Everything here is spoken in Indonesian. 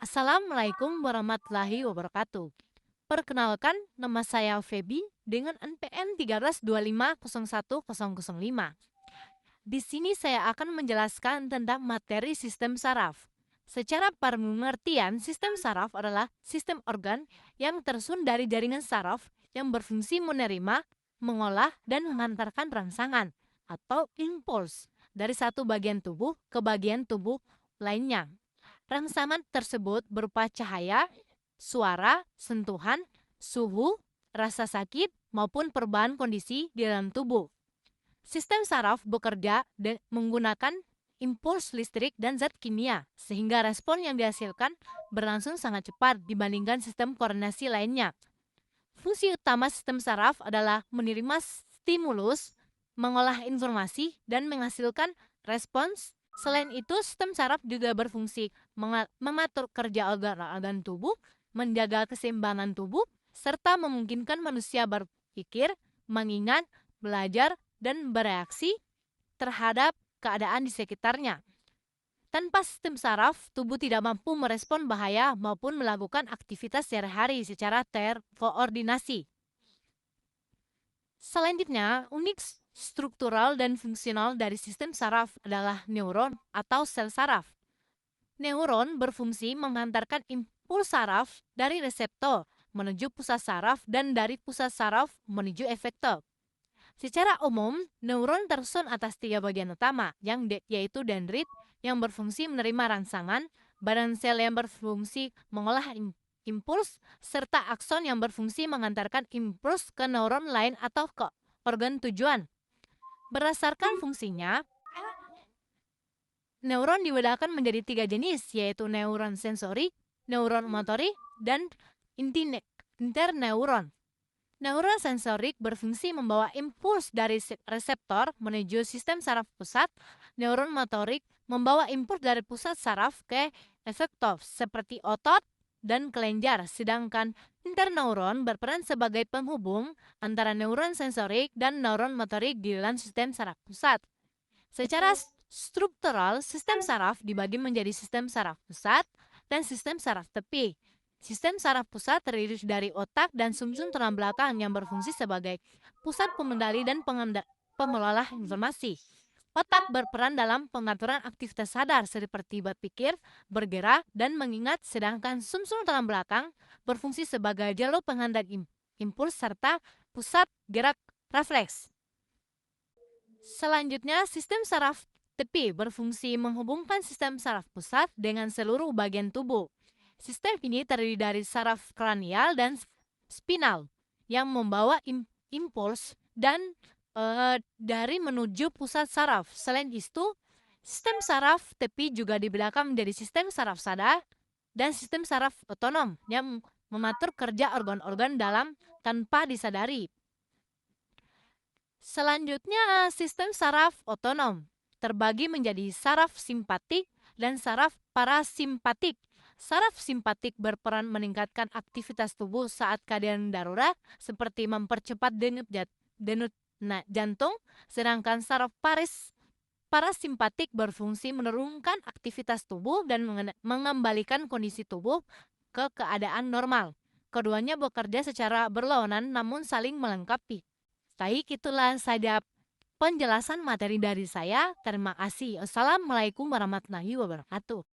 Assalamualaikum warahmatullahi wabarakatuh. Perkenalkan, nama saya Feby dengan NPM 1325010005. Di sini saya akan menjelaskan tentang materi sistem saraf. Secara pengertian, sistem saraf adalah sistem organ yang tersusun dari jaringan saraf yang berfungsi menerima, mengolah, dan mengantarkan rangsangan atau impuls dari satu bagian tubuh ke bagian tubuh lainnya. Rangsangan tersebut berupa cahaya, suara, sentuhan, suhu, rasa sakit, maupun perubahan kondisi di dalam tubuh. Sistem saraf bekerja menggunakan impuls listrik dan zat kimia, sehingga respon yang dihasilkan berlangsung sangat cepat dibandingkan sistem koordinasi lainnya. Fungsi utama sistem saraf adalah menerima stimulus, mengolah informasi, dan menghasilkan respons. Selain itu, sistem saraf juga berfungsi mengatur kerja organ-organ tubuh, menjaga keseimbangan tubuh, serta memungkinkan manusia berpikir, mengingat, belajar, dan bereaksi terhadap keadaan di sekitarnya. Tanpa sistem saraf, tubuh tidak mampu merespon bahaya maupun melakukan aktivitas sehari-hari secara terkoordinasi. Selanjutnya, unik struktural dan fungsional dari sistem saraf adalah neuron atau sel saraf. Neuron berfungsi mengantarkan impuls saraf dari reseptor menuju pusat saraf dan dari pusat saraf menuju efektor. Secara umum, neuron tersusun atas 3 bagian utama, yaitu dendrit yang berfungsi menerima rangsangan, badan sel yang berfungsi mengolah impuls, serta akson yang berfungsi mengantarkan impuls ke neuron lain atau ke organ tujuan. Berdasarkan fungsinya, neuron dibedakan menjadi 3 jenis, yaitu neuron sensori, neuron motorik, dan interneuron. Neuron sensorik berfungsi membawa impuls dari reseptor menuju sistem saraf pusat. Neuron motorik membawa impuls dari pusat saraf ke efektor seperti otot dan kelenjar, sedangkan interneuron berperan sebagai penghubung antara neuron sensorik dan neuron motorik di dalam sistem saraf pusat. Secara struktural, sistem saraf dibagi menjadi sistem saraf pusat dan sistem saraf tepi. Sistem saraf pusat terdiri dari otak dan sumsum tulang belakang yang berfungsi sebagai pusat pengendali dan pengelola informasi. Otak berperan dalam pengaturan aktivitas sadar seperti berpikir, bergerak, dan mengingat, sedangkan sumsum tulang belakang berfungsi sebagai jalur penghantar impuls serta pusat gerak refleks. Selanjutnya, sistem saraf tepi berfungsi menghubungkan sistem saraf pusat dengan seluruh bagian tubuh. Sistem ini terdiri dari saraf kranial dan spinal yang membawa impuls dan dari menuju pusat saraf. Selain itu, sistem saraf tepi juga dibedakan menjadi sistem saraf sadar dan sistem saraf otonom yang mengatur kerja organ-organ dalam tanpa disadari. Selanjutnya, sistem saraf otonom terbagi menjadi saraf simpatik dan saraf parasimpatik. Saraf simpatik berperan meningkatkan aktivitas tubuh saat keadaan darurat, seperti mempercepat denyut jantung, sedangkan saraf parasimpatik berfungsi menurunkan aktivitas tubuh dan mengembalikan kondisi tubuh ke keadaan normal. Keduanya bekerja secara berlawanan namun saling melengkapi. Baik, itulah saja penjelasan materi dari saya. Terima kasih. Assalamualaikum warahmatullahi wabarakatuh.